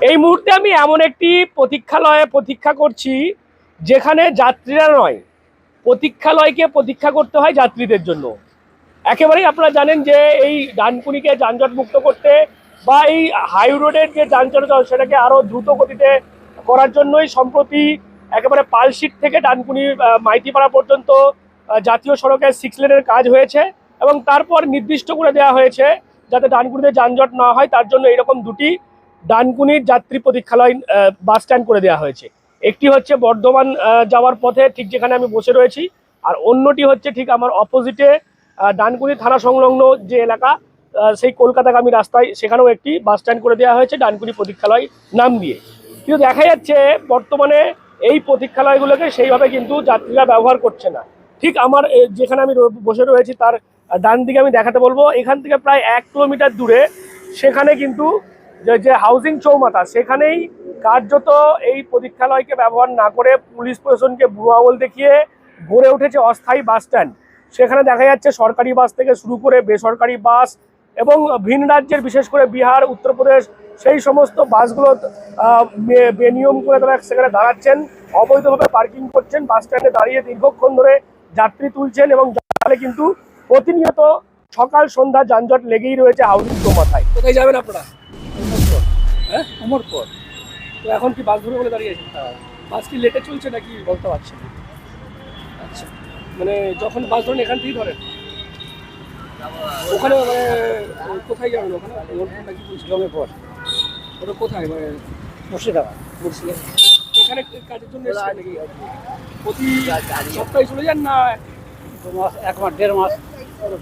এই মুহূর্তে আমি এমন একটি প্রতীক্ষালয়ে প্রতীক্ষা করছি যেখানে যাত্রীরা নয়, প্রতীক্ষালয়কে প্রতীক্ষা করতে হয় যাত্রীদের জন্য। একেবারেই আপনারা জানেন যে এই ডানকুনিকে যানজট মুক্ত করতে বা এই হাই রোডের যে যান চলাচল সেটাকে আরও দ্রুত গতিতে করার জন্যই সম্প্রতি একেবারে পালশিট থেকে ডানকুনি মাইতিপাড়া পর্যন্ত জাতীয় সড়কের 6 লেনের কাজ হয়েছে এবং তারপর নির্দিষ্ট করে দেওয়া হয়েছে যাতে ডানকুনিতে যানজট না হয় তার জন্য এরকম দুটি ডানকুনির যাত্রী প্রতীক্ষালয় বাস স্ট্যান্ড করে দেওয়া হয়েছে। একটি হচ্ছে বর্ধমান যাওয়ার পথে ঠিক যেখানে আমি বসে রয়েছি, আর অন্যটি হচ্ছে ঠিক আমার অপোজিটে ডানকুনি থানা সংলগ্ন যে এলাকা সেই কলকাতাগামী রাস্তায়, সেখানেও একটি বাস স্ট্যান্ড করে দেওয়া হয়েছে ডানকুনি প্রতীক্ষালয় নাম দিয়ে। কিন্তু দেখা যাচ্ছে বর্তমানে এই প্রতীক্ষালয়গুলোকে সেইভাবে কিন্তু যাত্রীরা ব্যবহার করছে না। ঠিক আমার যেখানে আমি বসে রয়েছি তার ডান দিকে আমি দেখাতে বলবো, এখান থেকে প্রায় 1 কিলোমিটার দূরে সেখানে কিন্তু যে হাউজিং চৌমাথা, সেখানেই কার্যত এই প্রতীক্ষালয়কে ব্যবহার না করে পুলিশ প্রশাসনকে বুড়ো আঙুল দেখিয়ে গড়ে উঠেছে অস্থায়ী বাস স্ট্যান্ড। সেখানে দেখা যাচ্ছে সরকারি বাস থেকে শুরু করে বেসরকারি বাস এবং ভিন রাজ্যের বিশেষ করে বিহার, উত্তরপ্রদেশ সেই সমস্ত বাসগুলো বেনিয়ম করে তারা সেখানে দাঁড়াচ্ছেন, অবৈধভাবে পার্কিং করছেন, বাস স্ট্যান্ডে দাঁড়িয়ে দীর্ঘক্ষণ ধরে যাত্রী তুলছেন এবং যাত্রী কিন্তু প্রতিনিয়ত সকাল সন্ধ্যা যানজট লেগেই রয়েছে হাউজিং চৌমাথায়। কোথায় যাবেন আপনারা? হ্যাঁ, অমরপুর। তো এখন কি বাস ধরে বলে দাঁড়িয়েছে? বাস কি লেটে চলছে নাকি বলতে পারছি না। আচ্ছা, মানে যখন বাস ধরেন এখান থেকেই ধরেন ওখানে, মানে কোথায় যাবেন? ওখানে নাকি জমে পর ওটা কোথায়, মানে মুর্শিদাবাদ? মুর্শিদাবাদ। এখানে কাজের জন্য এসেছেন নাকি? প্রতি সপ্তাহে চলে যান না 1 মাস 1.5 মাস পরে?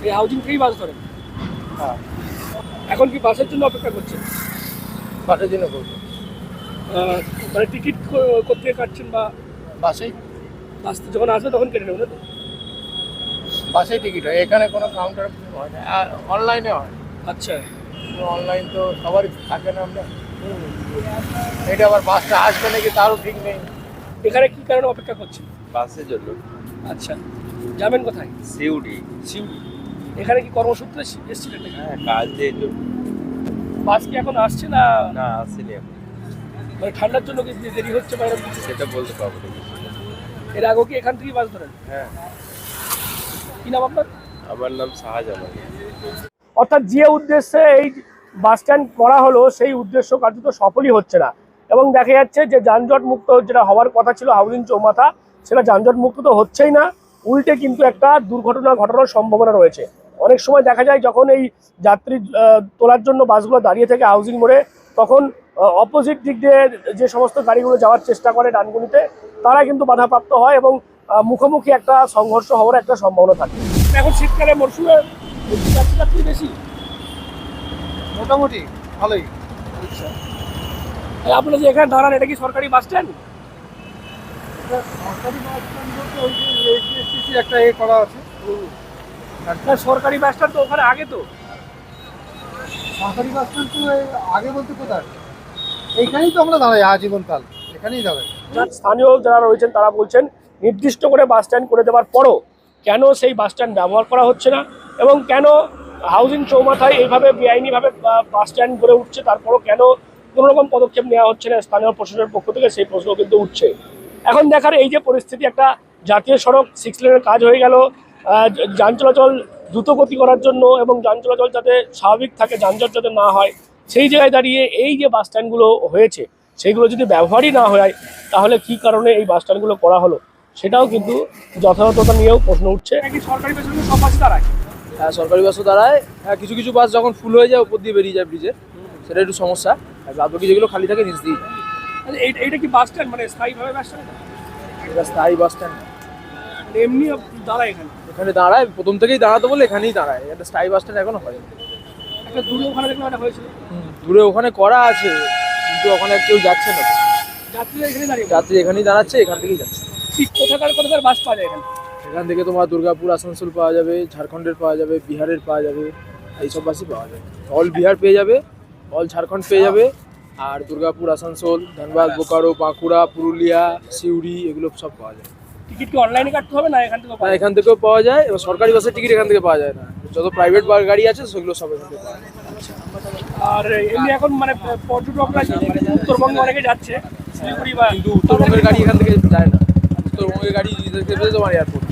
এই হাউজিং থেকেই বাস ধরেন? হ্যাঁ। এখন কি বাসের জন্য অপেক্ষা করছেন? বাসের জন্য করবো। মানে টিকিট কোথায় কাটছেন? বা বাসেই? বাস যখন আসবে তখন কেটে নেবেন? বাসেই টিকিট হয়, এখানে কোনো কাউন্টার হয় না, অনলাইনে হয়। আচ্ছা, অনলাইন তো সবারই থাকে না। আমরা এটা আবার বাসটা আসবে নাকি তারও ঠিক নেই। এখানে কি কারণে অপেক্ষা করছেন? বাসের জন্য। আচ্ছা, যাবেন কোথায়? সিউড়ি। সিউড়ি। এখানে কি কর্মসূত্রে এসেছিলেন নাকি? হ্যাঁ, কাজের জন্য। বাস কি এখন আসছে না? না, আসেনি এখন। মানে ঠান্ডার জন্য কি দেরি হচ্ছে বা এরকম কিছু? সেটা বলতে পারবো না। এর আগে কি এখান থেকেই বাস ধরেন? হ্যাঁ। কি নাম আপনার? আমার নাম শাহজাহান। অর্থাৎ যে উদ্দেশ্যে এই বাস স্ট্যান্ড করা হলো সেই উদ্দেশ্য কার্যত সফলই হচ্ছে না এবং দেখা যাচ্ছে যে যানজট মুক্ত যেটা হওয়ার কথা ছিল হাউজিং চৌমাথা, সেটা যানজট মুক্ত তো হচ্ছেই না, উল্টে কিন্তু একটা দুর্ঘটনা ঘটানোর সম্ভাবনা রয়েছে। অনেক সময় দেখা যায় যখন এই যাত্রী তোলার জন্য বাসগুলো দাঁড়িয়ে থাকে হাউজিং মোড়ে, তখন অপোজিট দিক দিয়ে যে সমস্ত গাড়িগুলো যাওয়ার চেষ্টা করে ডানকুনিতে, তারা কিন্তু বাধাপ্রাপ্ত হয় এবং মুখোমুখি একটা সংঘর্ষ হওয়ার একটা সম্ভাবনা থাকে। এখন শীতকালে মরশুমে যাত্রী বেশি, মোটামুটি ভালোই। আচ্ছা, আপনারা যে এখানে দাঁড়ান এটা কি সরকারি বাস স্ট্যান্ড? সরকারি বাস স্ট্যান্ড বলতে ওই যে এসটিসি একটা করা আছে। সরকারি বাস স্ট্যান্ড তো ওখানে আগে, তো সরকারি বাস স্ট্যান্ড তো আগে বলতে কোথায়? এইখানেই তো আমরা দাঁড়াই আজীবনকাল, এখানেই দাঁড়াই। স্থানীয় যারা রয়েছেন তারা বলছেন নির্দিষ্ট করে বাস স্ট্যান্ড করে দেওয়ার পরও কেন সেই বাস স্ট্যান্ড ব্যবহার করা হচ্ছে না এবং কেন হাউজিং চৌমাথায় এইভাবে বেআইনিভাবে বাস স্ট্যান্ড গড়ে উঠছে, তারপরও কেন কোনো রকম পদক্ষেপ নেওয়া হচ্ছে না স্থানীয় প্রশাসনের পক্ষ থেকে, সেই প্রশ্ন কিন্তু উঠছে। এখন দেখার এই যে পরিস্থিতি, একটা জাতীয় সড়ক 6 লেনের কাজ হয়ে গেল যান চলাচল দ্রুতগতি করার জন্য এবং যান চলাচল যাতে স্বাভাবিক থাকে, যানজট যাতে না হয়, সেই জায়গায় দাঁড়িয়ে এই যে বাস স্ট্যান্ডগুলো হয়েছে সেইগুলো যদি ব্যবহারই না হয় তাহলে কি কারণে এই বাস স্ট্যান্ডগুলো করা হলো সেটাও কিন্তু যথাযথতা নিয়েও প্রশ্ন উঠছে। নাকি সরকারি বাসে সব বাসই দাঁড়ায়? হ্যাঁ, সরকারি বাসও দাঁড়ায়। হ্যাঁ, কিছু কিছু বাস যখন ফুল হয়ে যায় উপর দিয়ে বেরিয়ে যায় ব্রিজে, সেটা একটু সমস্যা। আর বাকি যেগুলো খালি থাকে নিচ দিয়ে। এইটা কি বাস স্ট্যান্ড, মানে স্থায়ীভাবে বাস স্ট্যান্ড? এটা স্থায়ী বাস স্ট্যান্ড এমনি দাঁড়ায় এখানে? এখানে দাঁড়ায়, প্রথম থেকেই দাঁড়াতে বলে এখানেই দাঁড়ায়। এটা স্থায়ী বাস স্ট্যান্ড এখনো হয়। একটা দূরে ওখানে দেখলাম একটা হয়েছিল। দূরে ওখানে করা আছে কিন্তু ওখানে কেউ যাচ্ছে না। যাত্রী এখানেই দাঁড়িয়ে? যাত্রী এখানেই দাঁড়াচ্ছে, এখান থেকেই যাচ্ছে। ঠিক কোথাকার বাস পাওয়া যায় এখানে? এখান থেকে তোমার দুর্গাপুর, আসানসোল পাওয়া যাবে, ঝাড়খণ্ডের পাওয়া যাবে, বিহারের পাওয়া যাবে, এইসব বাসই পাওয়া যাবে। অল বিহার পেয়ে যাবে, অল ঝাড়খণ্ড পেয়ে যাবে, আর দুর্গাপুর, আসানসোল, ধানবাদ, বোকারো, বাঁকুড়া, পুরুলিয়া, সিউড়ি এগুলো সব পাওয়া যায়। টিকিট কি অনলাইনে কাটতে হবে না এখান থেকে? না, এখান থেকেও পাওয়া যায়। এবার সরকারি বাসের টিকিট এখান থেকে পাওয়া যায় না, যত প্রাইভেট গাড়ি আছে সেগুলো সব এখান থেকে পাওয়া যায়। আর এমনি এখন মানে পর্যটকরা উত্তরবঙ্গে অনেকে যাচ্ছে শিলিগুড়ি বা কিন্তু উত্তরবঙ্গের গাড়ি এখান থেকে যায় না, উত্তরবঙ্গের গাড়ি যেতে তোমার এয়ারপোর্ট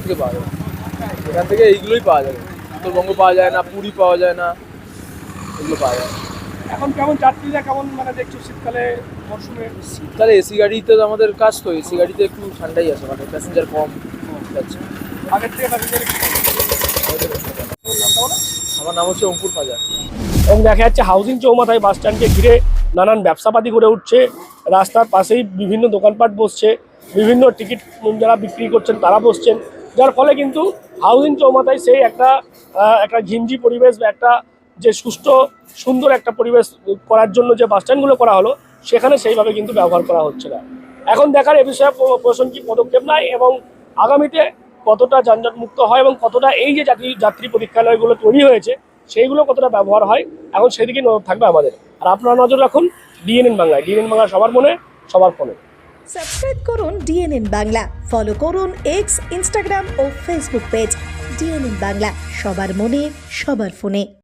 থেকে পাওয়া যাবে, এখান থেকে এইগুলোই পাওয়া যাবে। উত্তরবঙ্গ পাওয়া যায় না, পুরী পাওয়া যায় না, এগুলো পাওয়া যায়। এখন কেমন যাত্রীরা কেমন মানে দেখছো শীতকালে মরশুমে? শীতকালে এসি গাড়িতে তো আমাদের কাজ, তো এসি গাড়িতে একটু ঠান্ডাই আছে, মানে প্যাসেঞ্জার কম যাচ্ছে। আগের থেকে প্যাসেঞ্জার নামটা বলো। আমার নাম হচ্ছে অঙ্কুর ফাজার। এবং দেখা যাচ্ছে হাউজিং চৌমাথায় বাস স্ট্যান্ডকে ঘিরে নানান ব্যবসাপাতি গড়ে উঠছে, রাস্তার পাশেই বিভিন্ন দোকানপাট বসছে, বিভিন্ন টিকিট যারা বিক্রি করছেন তারা বসছেন, যার ফলে কিন্তু হাউজিং চৌমাথায় সেই একটা একটা ঘিঞ্জি পরিবেশ বা একটা যে সুষ্ঠু সুন্দর একটা পরিবেশ করার জন্য যে বাস স্ট্যান্ডগুলো করা হলো সেখানে সেইভাবে কিন্তু ব্যবহার করা হচ্ছে না। এখন দেখার এ বিষয়ে প্রশাসন কি পদক্ষেপ নেয় এবং আগামীতে কতটা যানজটমুক্ত হয় এবং কতটা এই যে যাত্রী পরীক্ষালয়গুলো তৈরি হয়েছে সেইগুলো কতটা ব্যবহার হয়, এখন সেদিকে নজর থাকবে আমাদের। আর আপনারা নজর রাখুন ডিএনএন বাংলায়। ডিএনএন বাংলা সবার মনে, সবার ফোনে। সাবস্ক্রাইব করুন ডিএনএন বাংলা, ফলো করুন এক্স, ইনস্টাগ্রাম ও ফেসবুক পেজ ডিএনএন বাংলা, সবার মনে সবার ফোনে।